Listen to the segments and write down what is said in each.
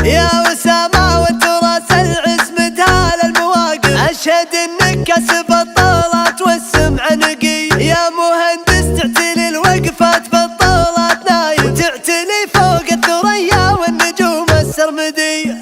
يا وسامة والتراس العزم تهال المواقف، أشهد إنك كسب الطلات والسمع نقي. يا مهندس تعتلي الوقفات بالطلات نايم، وتعتلي فوق الثريا والنجوم السرمدي.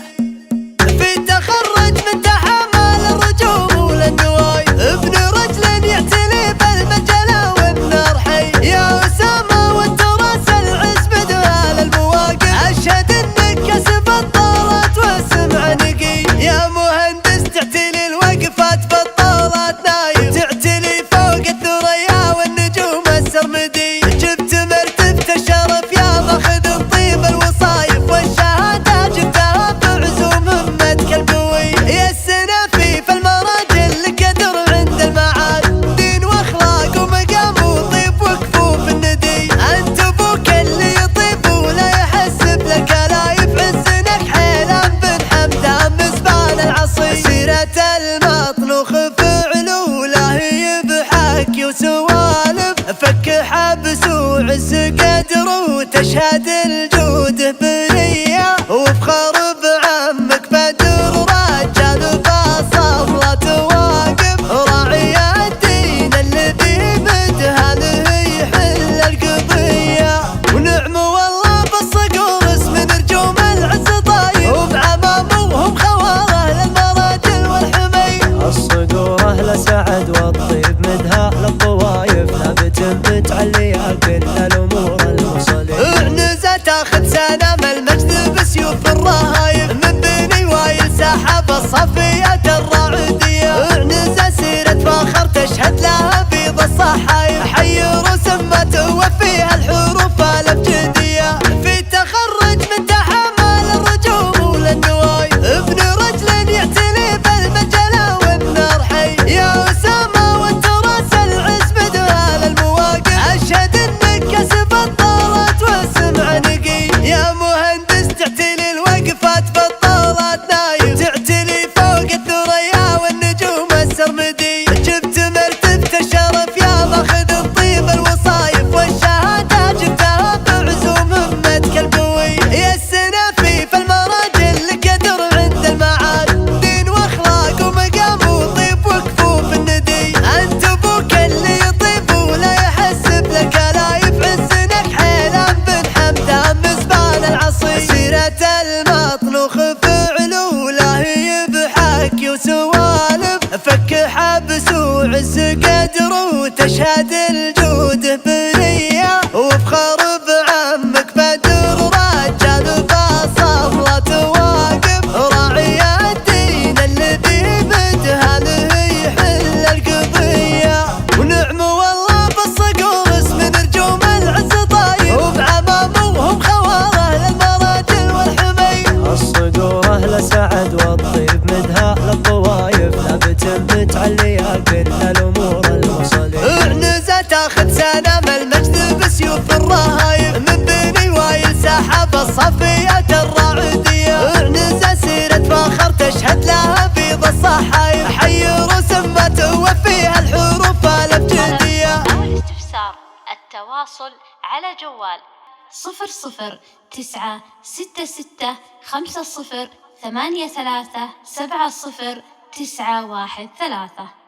في تخرج من تحامل الرجوم والنواي، ابن رجل يعتلي بالمجلة والنار حي. يا أسامة والتراس العزم تهال المواقف، أشهد إنك كسب الطلات والسمع نقي. يا مهندس تعتلي الوقفات بالطلات نايم، تعتلي فوق الثريا والنجوم السرمدي. جبت مرتبة الشرف يا ماخذ الطيب الوصايف، والشهادة جبتها بعزوم همتك القوي. يا السنافي في المراجل لك قدر عند المعاد، دين واخلاق ومقام وطيب وكفوف الندي. انت ابوك اللي يطيب ولا يحسب لك لا يفعز حيلان بن حمدان مسبان العصي. سيرة المطلوخ فعله لا هي بحكي وسوالف، فك حبس وعز قدر وتشهد الجود بنية. وفخر بعمك بدر رجال باصم لا تواقف، راعي الدين الذي بدهاله يحل القضية. ونعم والله بالصقور اسم نجوم العز طاير، وبعمامه وهم خواره للمراجل والحمي. الصقور أهل سعد والطيب مدها للطوايف، ثابت بتعليها كل الأمور المصلية. عنزة تاخذ سلام المجد بسيوف الرهايب، من بني وايل سحب الصفية الراعدية. عنزة سيرة فاخر تشهد لها بيض الصحايب، حي رسم ما توفيها الحروف الأبجدية. في تخرج من تحامل الرجوم والنواي، ابن رجل يعتلي بالمجلة والنار حي. يا أسامة والتراس العزم دهال المواقف، أشهد إنك كسب الطلات والسمع نقي. يا مهندس تعتلي الوقفات بالطلات نايم، تعتلي فوق الثريا والنجوم السرمدي. جبت مرتبة الشرف يا ماخذ الطيب الوصايف، والشهادة جبتها بعزوم همتك القوي. يا السنافي في المراجل لك قدر عند المعاد، دين واخلاق ومقام وطيب وكفوف الندي. انت ابوك اللي يطيب ولا يحسب لك لا يفعز حيلان بن حمدان مسبان العصي. سيرة المطلوخ فعله لا هي بحكي وسوالف، فك حبس وعز قدر وتشهد الجود بنية. وفخر بعمك بدر رجال باصم لا تواقف، راعي الدين الذي بدهاله يحل القضية. ونعم والله بالصقور اسم نجوم العز طاير، وبعمامه وهم خواره للمراجل والحمي. الصقور أهل سعد والطيب مدها للطوايف، ثابت بتعليها كل الأمور المصلية. عنزة تاخذ سلام المجد بسيوف الرهايب، من بني وايل سحب الصفية الراعدية. عنزة سيرة فاخر تشهد لها بيض الصحايب، حي رسم ما توفيها الحروف الأبجدية. أو الاستفسار التواصل على جوال 00966508370913.